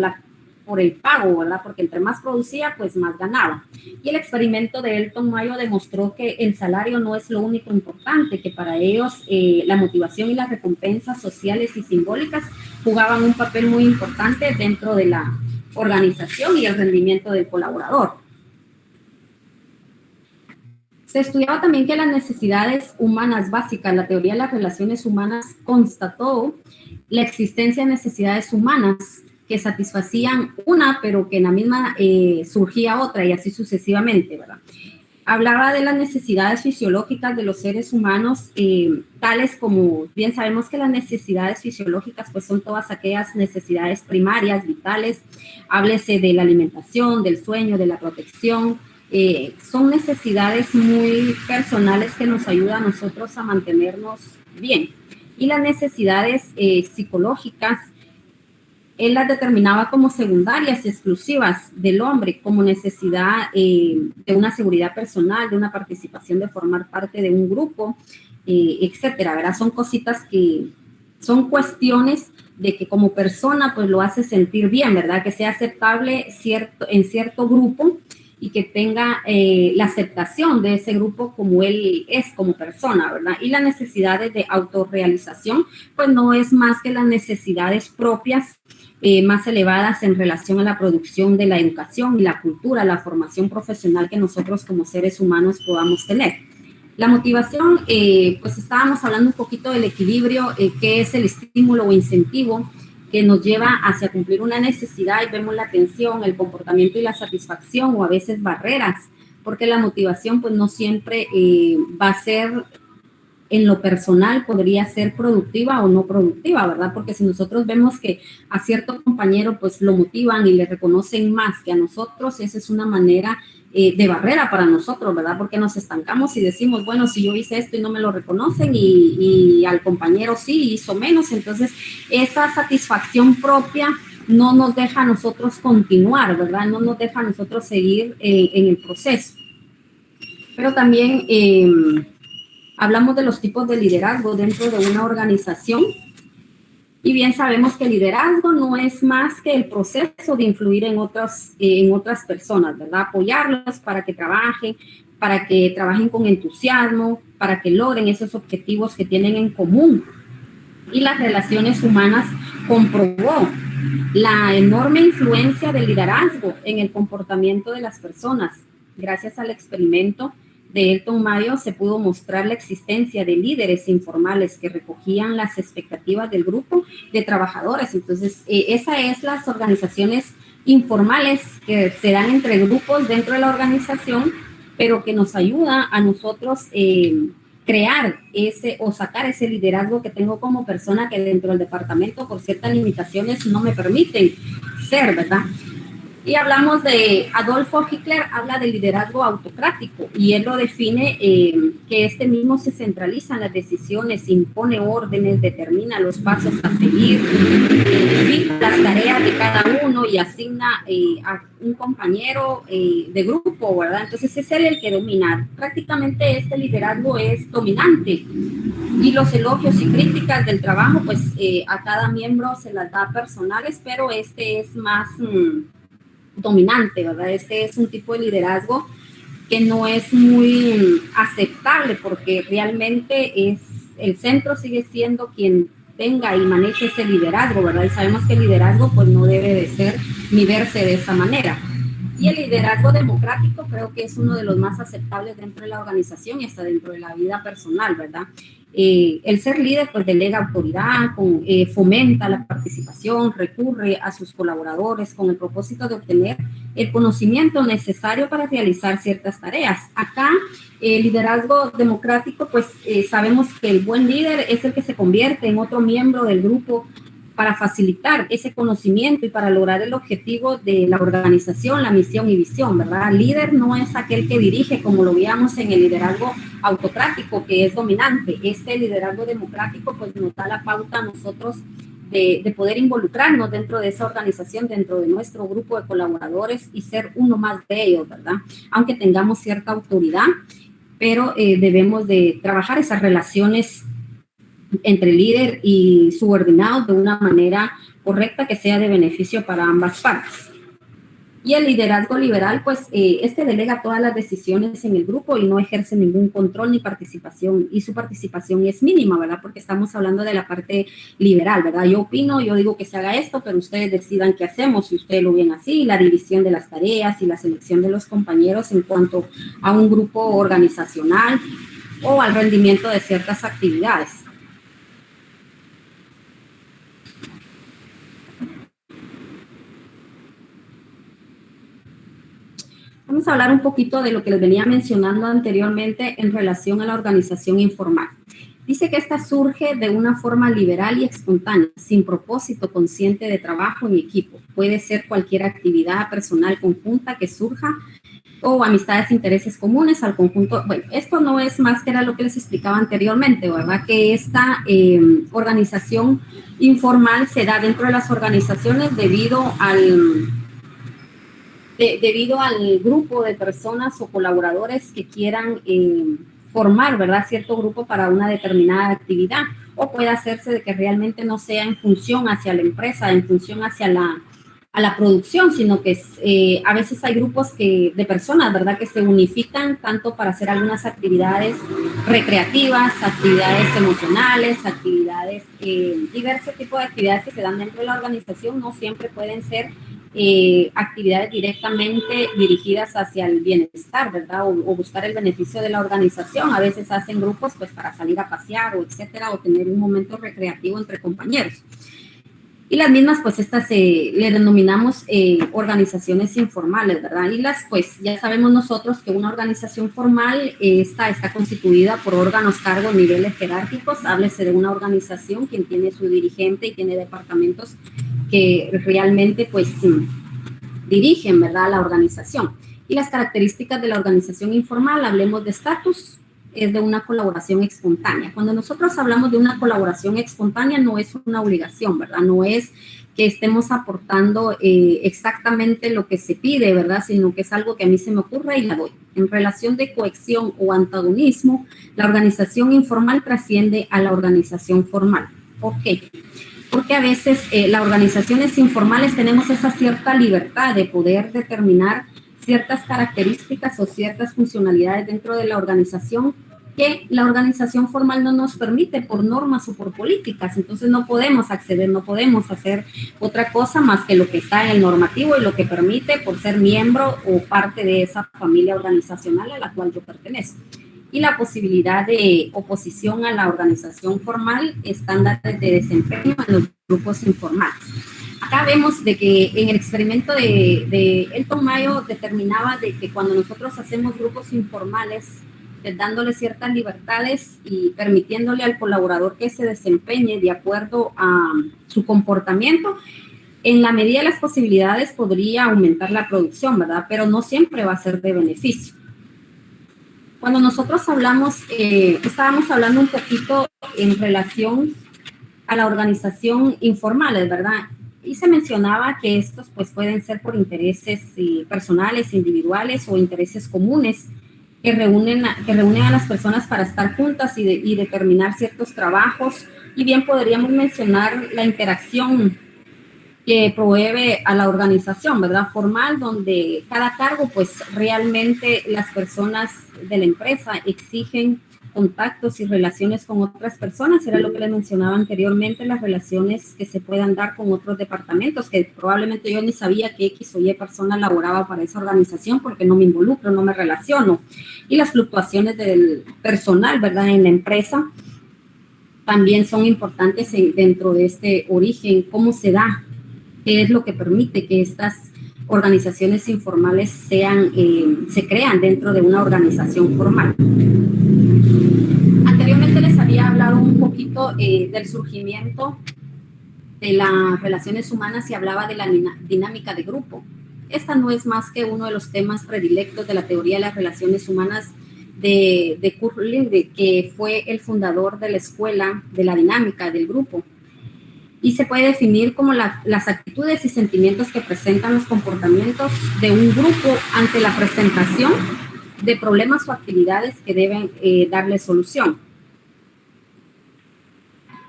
el pago, ¿verdad? Porque entre más producía, pues más ganaba. Y el experimento de Elton Mayo demostró que el salario no es lo único importante, que para ellos la motivación y las recompensas sociales y simbólicas jugaban un papel muy importante dentro de la organización y el rendimiento del colaborador. Se estudiaba también que las necesidades humanas básicas, la teoría de las relaciones humanas constató la existencia de necesidades humanas que satisfacían una, pero que en la misma surgía otra y así sucesivamente, ¿verdad? Hablaba de las necesidades fisiológicas de los seres humanos, tales como, bien sabemos que las necesidades fisiológicas pues son todas aquellas necesidades primarias, vitales, háblese de la alimentación, del sueño, de la protección, son necesidades muy personales que nos ayudan a nosotros a mantenernos bien. Y las necesidades psicológicas, él las determinaba como secundarias y exclusivas del hombre, como necesidad de una seguridad personal, de una participación, de formar parte de un grupo, etcétera, ¿verdad? Son cositas que son cuestiones de que como persona pues lo hace sentir bien, ¿verdad? Que sea aceptable en cierto grupo y que tenga la aceptación de ese grupo como él es como persona, ¿verdad? Y las necesidades de autorrealización, pues no es más que las necesidades propias más elevadas en relación a la producción de la educación y la cultura, la formación profesional que nosotros como seres humanos podamos tener. La motivación, pues estábamos hablando un poquito del equilibrio, que es el estímulo o incentivo que nos lleva hacia cumplir una necesidad y vemos la atención, el comportamiento y la satisfacción o a veces barreras, porque la motivación pues no siempre va a ser en lo personal, podría ser productiva o no productiva, ¿verdad? Porque si nosotros vemos que a cierto compañero pues lo motivan y le reconocen más que a nosotros, esa es una manera de barrera para nosotros, ¿verdad? Porque nos estancamos y decimos, bueno, si yo hice esto y no me lo reconocen y al compañero sí hizo menos, entonces esa satisfacción propia no nos deja a nosotros continuar, ¿verdad? No nos deja a nosotros seguir en el proceso. Pero también hablamos de los tipos de liderazgo dentro de una organización y bien sabemos que el liderazgo no es más que el proceso de influir en otras personas, ¿verdad? Apoyarlos para que trabajen con entusiasmo, para que logren esos objetivos que tienen en común. Y las relaciones humanas comprobó la enorme influencia del liderazgo en el comportamiento de las personas. Gracias al experimento de Elton Mayo se pudo mostrar la existencia de líderes informales que recogían las expectativas del grupo de trabajadores. Entonces, esas son las organizaciones informales que se dan entre grupos dentro de la organización, pero que nos ayuda a nosotros crear o sacar ese liderazgo que tengo como persona que dentro del departamento por ciertas limitaciones no me permiten ser, ¿verdad? Y hablamos de Adolfo Hitler, habla de liderazgo autocrático y él lo define que este mismo se centraliza en las decisiones, impone órdenes, determina los pasos a seguir, fija las tareas de cada uno y asigna a un compañero de grupo, ¿verdad? Entonces es él el que domina. Prácticamente este liderazgo es dominante y los elogios y críticas del trabajo, pues a cada miembro se las da personales, pero este es más dominante, ¿verdad? Este es un tipo de liderazgo que no es muy aceptable porque realmente el centro sigue siendo quien tenga y maneje ese liderazgo, ¿verdad? Y sabemos que el liderazgo pues no debe de ser ni verse de esa manera. Y el liderazgo democrático creo que es uno de los más aceptables dentro de la organización y hasta dentro de la vida personal, ¿verdad? El ser líder pues delega autoridad, fomenta la participación, recurre a sus colaboradores con el propósito de obtener el conocimiento necesario para realizar ciertas tareas. Acá, el liderazgo democrático, pues sabemos que el buen líder es el que se convierte en otro miembro del grupo para facilitar ese conocimiento y para lograr el objetivo de la organización, la misión y visión, ¿verdad? El líder no es aquel que dirige, como lo veíamos en el liderazgo autocrático, que es dominante. Este liderazgo democrático, pues nos da la pauta a nosotros de poder involucrarnos dentro de esa organización, dentro de nuestro grupo de colaboradores y ser uno más de ellos, ¿verdad? Aunque tengamos cierta autoridad, pero debemos de trabajar esas relaciones entre líder y subordinado de una manera correcta que sea de beneficio para ambas partes. Y el liderazgo liberal, pues, este delega todas las decisiones en el grupo y no ejerce ningún control ni participación, y su participación es mínima, ¿verdad? Porque estamos hablando de la parte liberal, ¿verdad? Yo opino, yo digo que se haga esto, pero ustedes decidan qué hacemos, si ustedes lo ven así, la división de las tareas y la selección de los compañeros en cuanto a un grupo organizacional o al rendimiento de ciertas actividades. Vamos a hablar un poquito de lo que les venía mencionando anteriormente en relación a la organización informal. Dice que esta surge de una forma liberal y espontánea, sin propósito consciente de trabajo en equipo. Puede ser cualquier actividad personal conjunta que surja o amistades, intereses comunes al conjunto. Bueno, esto no es más que era lo que les explicaba anteriormente, ¿verdad? Que esta organización informal se da dentro de las organizaciones debido al grupo de personas o colaboradores que quieran formar, ¿verdad?, cierto grupo para una determinada actividad, o puede hacerse de que realmente no sea en función hacia la empresa, en función hacia la producción, sino que a veces hay grupos de personas, ¿verdad?, que se unifican tanto para hacer algunas actividades recreativas, actividades emocionales, actividades, diversos tipos de actividades que se dan dentro de la organización. No siempre pueden ser actividades directamente dirigidas hacia el bienestar, ¿verdad? O buscar el beneficio de la organización. A veces hacen grupos pues para salir a pasear o etcétera, o tener un momento recreativo entre compañeros. Y las mismas, pues estas le denominamos organizaciones informales, ¿verdad? Y pues ya sabemos nosotros que una organización formal está constituida por órganos, cargos, niveles jerárquicos. Háblese de una organización quien tiene su dirigente y tiene departamentos que realmente pues dirigen, ¿verdad?, la organización. Y las características de la organización informal, hablemos de estatus, es de una colaboración espontánea. Cuando nosotros hablamos de una colaboración espontánea, no es una obligación, ¿verdad? No es que estemos aportando exactamente lo que se pide, ¿verdad? Sino que es algo que a mí se me ocurre y la doy. En relación de cohesión o antagonismo, la organización informal trasciende a la organización formal. ¿Por qué? Porque a veces las organizaciones informales tenemos esa cierta libertad de poder determinar ciertas características o ciertas funcionalidades dentro de la organización que la organización formal no nos permite por normas o por políticas. Entonces no podemos acceder, no podemos hacer otra cosa más que lo que está en el normativo y lo que permite por ser miembro o parte de esa familia organizacional a la cual yo pertenezco. Y la posibilidad de oposición a la organización formal, estándares de desempeño en los grupos informales. Acá vemos de que en el experimento de Elton Mayo determinaba de que cuando nosotros hacemos grupos informales, dándole ciertas libertades y permitiéndole al colaborador que se desempeñe de acuerdo a su comportamiento, en la medida de las posibilidades podría aumentar la producción, ¿verdad? Pero no siempre va a ser de beneficio. Cuando nosotros hablamos, estábamos hablando un poquito en relación a la organización informal, ¿verdad? Y se mencionaba que estos pues pueden ser por intereses personales, individuales o intereses comunes que reúnen a las personas para estar juntas y determinar ciertos trabajos. Y bien podríamos mencionar la interacción que provee a la organización, ¿verdad?, formal, donde cada cargo, pues realmente las personas de la empresa exigen contactos y relaciones con otras personas. Era lo que les mencionaba anteriormente, las relaciones que se puedan dar con otros departamentos, que probablemente yo ni sabía que X o Y persona laboraba para esa organización porque no me involucro, no me relaciono. Y las fluctuaciones del personal, ¿verdad?, en la empresa también son importantes dentro de este origen. ¿Cómo se da? ¿Qué es lo que permite que estas organizaciones informales se crean dentro de una organización formal? Anteriormente les había hablado un poquito del surgimiento de las relaciones humanas y hablaba de la dinámica de grupo. Esta no es más que uno de los temas predilectos de la teoría de las relaciones humanas de Kurt Linde, que fue el fundador de la escuela de la dinámica del grupo. Y se puede definir como las actitudes y sentimientos que presentan los comportamientos de un grupo ante la presentación de problemas o actividades que deben darle solución.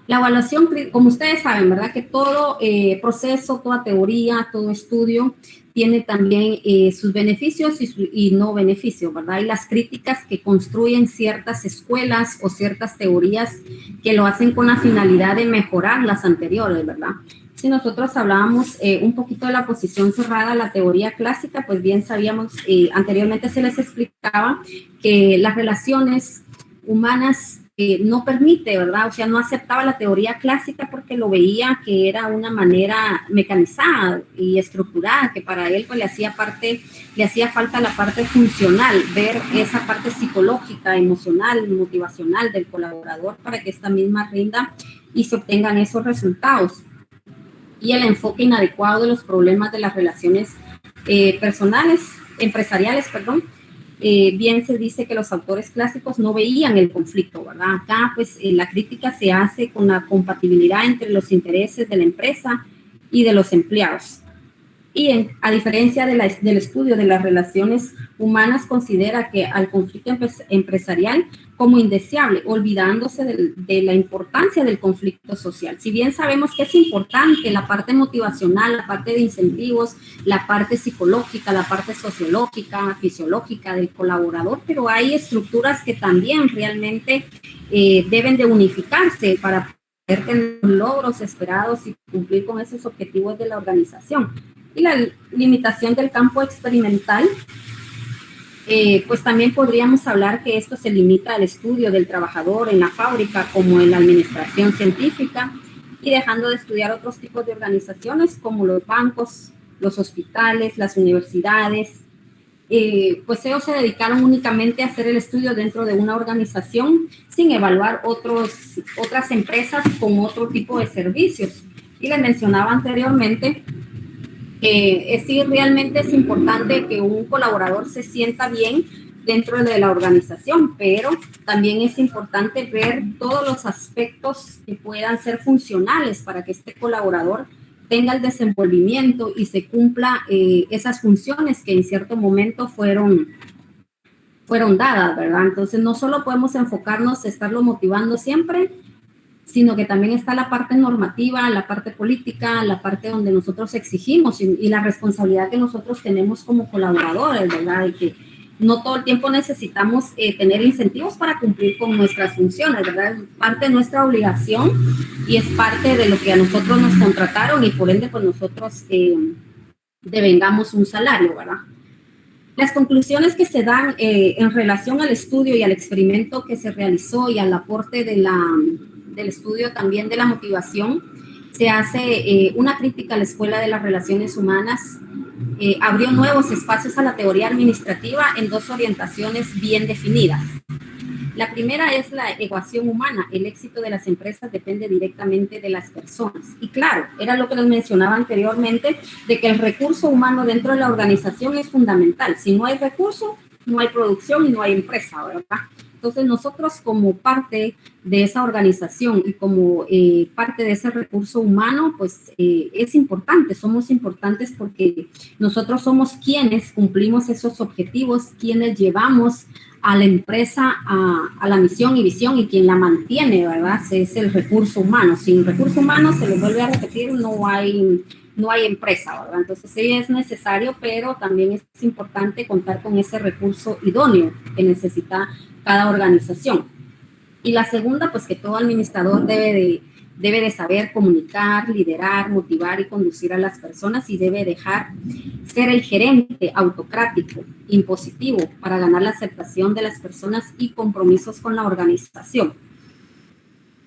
La evaluación, como ustedes saben, ¿verdad?, que todo proceso, toda teoría, todo estudio tiene también sus beneficios y no beneficios, ¿verdad? Y las críticas que construyen ciertas escuelas o ciertas teorías que lo hacen con la finalidad de mejorar las anteriores, ¿verdad? Si nosotros hablábamos un poquito de la posición cerrada, la teoría clásica, pues bien sabíamos, anteriormente se les explicaba que las relaciones humanas no permite, ¿verdad? O sea, no aceptaba la teoría clásica porque lo veía que era una manera mecanizada y estructurada, que para él pues le hacía falta la parte funcional, ver esa parte psicológica, emocional, motivacional del colaborador para que esta misma rinda y se obtengan esos resultados. Y el enfoque inadecuado de los problemas de las relaciones empresariales, bien se dice que los autores clásicos no veían el conflicto, ¿verdad? Acá, pues, la crítica se hace con la compatibilidad entre los intereses de la empresa y de los empleados. Y a diferencia del estudio de las relaciones humanas, considera que al conflicto empresarial como indeseable, olvidándose de la importancia del conflicto social. Si bien sabemos que es importante la parte motivacional, la parte de incentivos, la parte psicológica, la parte sociológica, fisiológica del colaborador, pero hay estructuras que también realmente deben de unificarse para poder tener logros esperados y cumplir con esos objetivos de la organización. Y la limitación del campo experimental, pues también podríamos hablar que esto se limita al estudio del trabajador en la fábrica como en la administración científica y dejando de estudiar otros tipos de organizaciones como los bancos, los hospitales, las universidades. Pues ellos se dedicaron únicamente a hacer el estudio dentro de una organización sin evaluar otras empresas con otro tipo de servicios. Y les mencionaba anteriormente sí, realmente es importante que un colaborador se sienta bien dentro de la organización, pero también es importante ver todos los aspectos que puedan ser funcionales para que este colaborador tenga el desenvolvimiento y se cumpla esas funciones que en cierto momento fueron dadas, ¿verdad? Entonces, no solo podemos enfocarnos en estarlo motivando siempre, sino que también está la parte normativa, la parte política, la parte donde nosotros exigimos y la responsabilidad que nosotros tenemos como colaboradores, ¿verdad? Y que no todo el tiempo necesitamos tener incentivos para cumplir con nuestras funciones, ¿verdad? Es parte de nuestra obligación y es parte de lo que a nosotros nos contrataron y por ende pues nosotros devengamos un salario, ¿verdad? Las conclusiones que se dan en relación al estudio y al experimento que se realizó y al aporte del estudio también de la motivación, se hace una crítica a la Escuela de las Relaciones Humanas, abrió nuevos espacios a la teoría administrativa en dos orientaciones bien definidas. La primera es la ecuación humana. El éxito de las empresas depende directamente de las personas. Y claro, era lo que les mencionaba anteriormente, de que el recurso humano dentro de la organización es fundamental. Si no hay recurso, no hay producción y no hay empresa, ¿verdad? Entonces, nosotros como parte de esa organización y como parte de ese recurso humano, pues es importante, somos importantes porque nosotros somos quienes cumplimos esos objetivos, quienes llevamos a la empresa a la misión y visión y quien la mantiene, ¿verdad? Es el recurso humano. Sin recurso humano, se les vuelve a repetir, no hay empresa, ¿verdad? Entonces sí es necesario, pero también es importante contar con ese recurso idóneo que necesita cada organización. Y la segunda, pues que todo administrador debe de saber comunicar, liderar, motivar y conducir a las personas y debe dejar ser el gerente autocrático, impositivo, para ganar la aceptación de las personas y compromisos con la organización.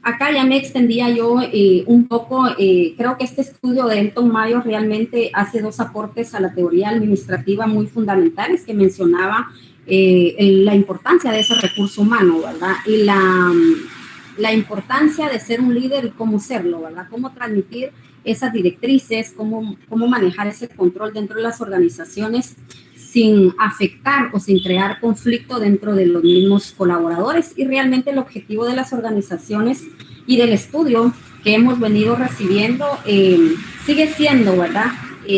Acá ya me extendía yo un poco, creo que este estudio de Elton Mayo realmente hace dos aportes a la teoría administrativa muy fundamentales que mencionaba la importancia de ese recurso humano, ¿verdad? Y la importancia de ser un líder y cómo serlo, ¿verdad? Cómo transmitir esas directrices, cómo manejar ese control dentro de las organizaciones sin afectar o sin crear conflicto dentro de los mismos colaboradores. Y realmente el objetivo de las organizaciones y del estudio que hemos venido recibiendo sigue siendo, ¿verdad?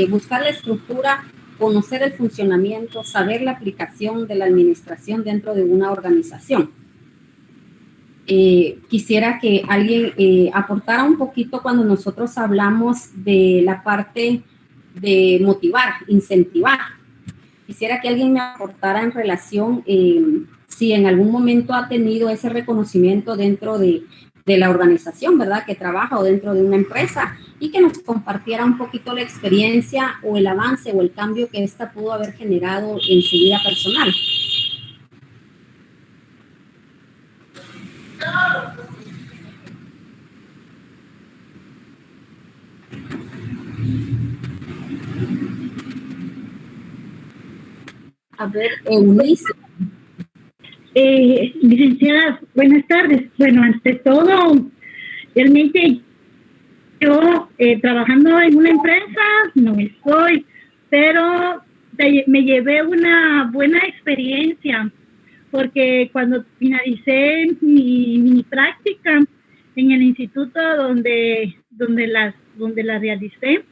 Buscar la estructura, conocer el funcionamiento, saber la aplicación de la administración dentro de una organización. Quisiera que alguien aportara un poquito cuando nosotros hablamos de la parte de motivar, incentivar. Quisiera que alguien me aportara en relación si en algún momento ha tenido ese reconocimiento dentro de la organización, ¿verdad? Que trabaja o dentro de una empresa y que nos compartiera un poquito la experiencia o el avance o el cambio que ésta pudo haber generado en su vida personal. A ver, Eunice. Licenciada, buenas tardes. Bueno, ante todo, realmente yo trabajando en una empresa, no estoy, pero me llevé una buena experiencia, porque cuando finalicé mi práctica en el instituto donde la realicé,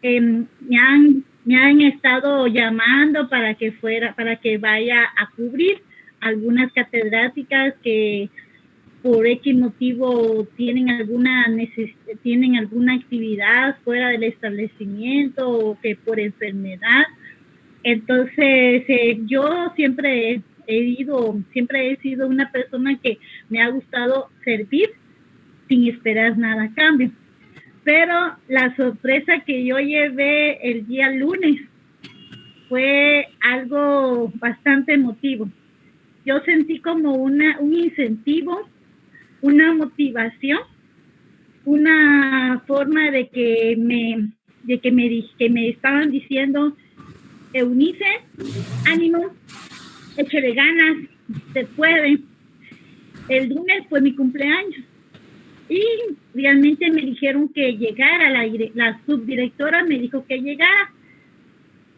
me han estado llamando para que vaya a cubrir algunas catedráticas que por X motivo tienen alguna actividad fuera del establecimiento o que por enfermedad. Entonces, yo siempre he sido una persona que me ha gustado servir sin esperar nada a cambio. Pero la sorpresa que yo llevé el día lunes fue algo bastante emotivo. Yo sentí como un incentivo, una motivación, una forma de que me estaban diciendo: Eunice, ánimo, échale ganas, se puede. El lunes fue mi cumpleaños y realmente me dijeron que llegara, la subdirectora me dijo que llegara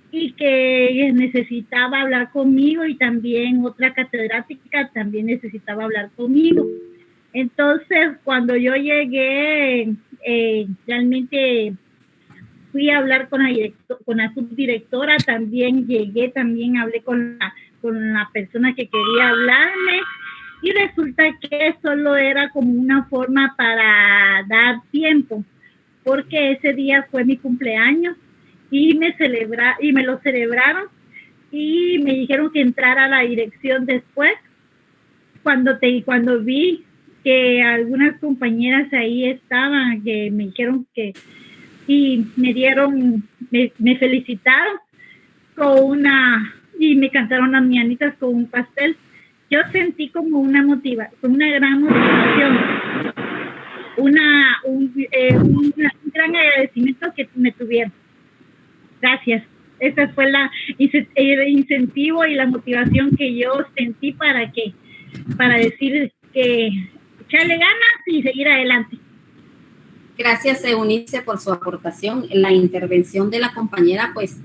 y que necesitaba hablar conmigo, y también otra catedrática también necesitaba hablar conmigo. Entonces, cuando yo llegué, realmente fui a hablar con la subdirectora, también hablé con la persona que quería hablarme, y resulta que solo era como una forma para dar tiempo, porque ese día fue mi cumpleaños y me lo celebraron y me dijeron que entrara a la dirección después. Cuando vi que algunas compañeras ahí estaban, que me dijeron y me felicitaron y me cantaron las mañanitas con un pastel. Yo sentí como una gran motivación, un gran agradecimiento que me tuvieron. Gracias. Esa fue el incentivo y la motivación que yo sentí para decir que echarle ganas y seguir adelante. Gracias, Eunice, por su aportación. La intervención de la compañera, pues,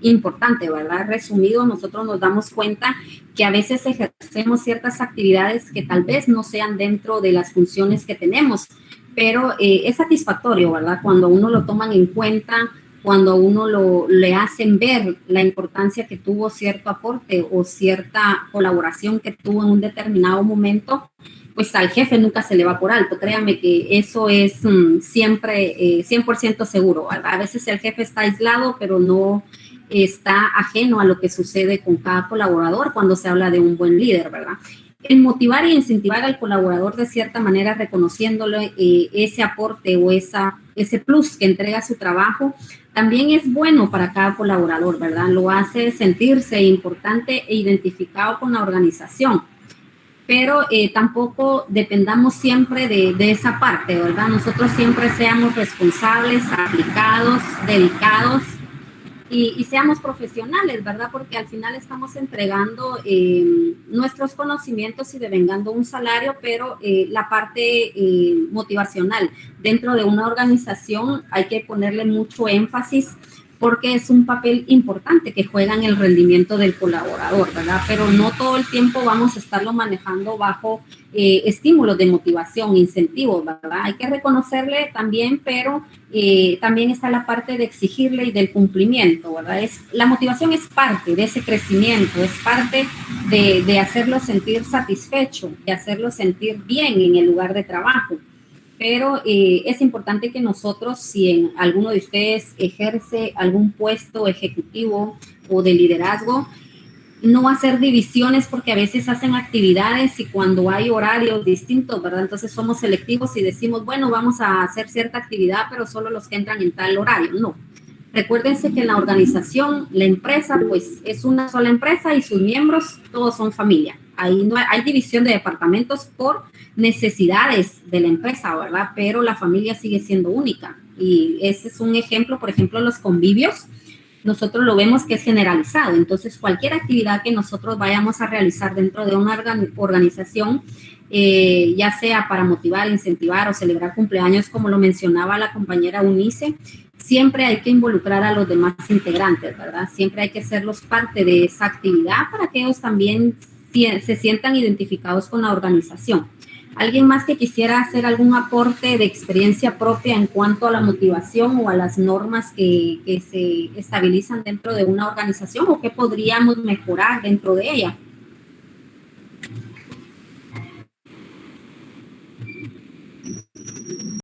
importante, ¿verdad? Resumido, nosotros nos damos cuenta que a veces ejercemos ciertas actividades que tal vez no sean dentro de las funciones que tenemos, pero es satisfactorio, ¿verdad? Cuando uno lo toman en cuenta, cuando uno le hacen ver la importancia que tuvo cierto aporte o cierta colaboración que tuvo en un determinado momento, pues al jefe nunca se le va por alto. Créanme que eso es siempre 100% seguro, ¿verdad? A veces el jefe está aislado, pero no está ajeno a lo que sucede con cada colaborador cuando se habla de un buen líder, ¿verdad? el motivar e incentivar al colaborador de cierta manera, reconociéndole ese aporte o ese plus que entrega su trabajo, también es bueno para cada colaborador, ¿verdad? Lo hace sentirse importante e identificado con la organización. Pero tampoco dependamos siempre de esa parte, ¿verdad? Nosotros siempre seamos responsables, aplicados, dedicados y seamos profesionales, ¿verdad? Porque al final estamos entregando nuestros conocimientos y devengando un salario, pero la parte motivacional dentro de una organización hay que ponerle mucho énfasis porque es un papel importante que juega en el rendimiento del colaborador, ¿verdad? Pero no todo el tiempo vamos a estarlo manejando bajo estímulos de motivación, incentivos, ¿verdad? Hay que reconocerle también, pero también está la parte de exigirle y del cumplimiento, ¿verdad? La motivación es parte de ese crecimiento, es parte de hacerlo sentir satisfecho, de hacerlo sentir bien en el lugar de trabajo. Pero es importante que nosotros, si en alguno de ustedes ejerce algún puesto ejecutivo o de liderazgo, no hacer divisiones porque a veces hacen actividades y cuando hay horarios distintos, ¿verdad? Entonces somos selectivos y decimos, bueno, vamos a hacer cierta actividad, pero solo los que entran en tal horario. No. Recuérdense que en la organización, la empresa, pues es una sola empresa y sus miembros todos son familia. Ahí no hay división de departamentos por necesidades de la empresa, ¿verdad? Pero la familia sigue siendo única. Y ese es un ejemplo, por ejemplo, los convivios. Nosotros lo vemos que es generalizado. Entonces, cualquier actividad que nosotros vayamos a realizar dentro de una organización, ya sea para motivar, incentivar o celebrar cumpleaños, como lo mencionaba la compañera Unice, siempre hay que involucrar a los demás integrantes, ¿verdad? Siempre hay que hacerlos parte de esa actividad para que ellos también se sientan identificados con la organización. ¿Alguien más que quisiera hacer algún aporte de experiencia propia en cuanto a la motivación o a las normas que se estabilizan dentro de una organización o qué podríamos mejorar dentro de ella?